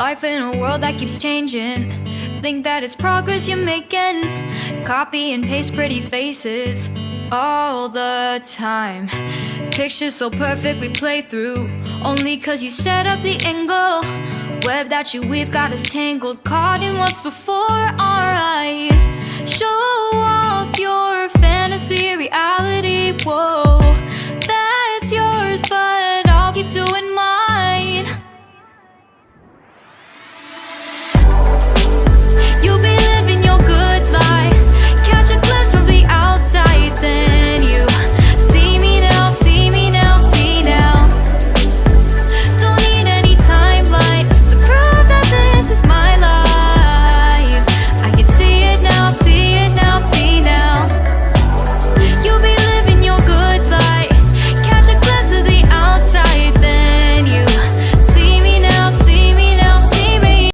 Life in a world that keeps changing. Think that it's progress you're making. Copy and paste pretty faces all the time. Pictures so perfect we play through, only cause you set up the angle. Web that you weave got us tangled, caught in what's before our eyes. Show off your fantasy reality, whoa.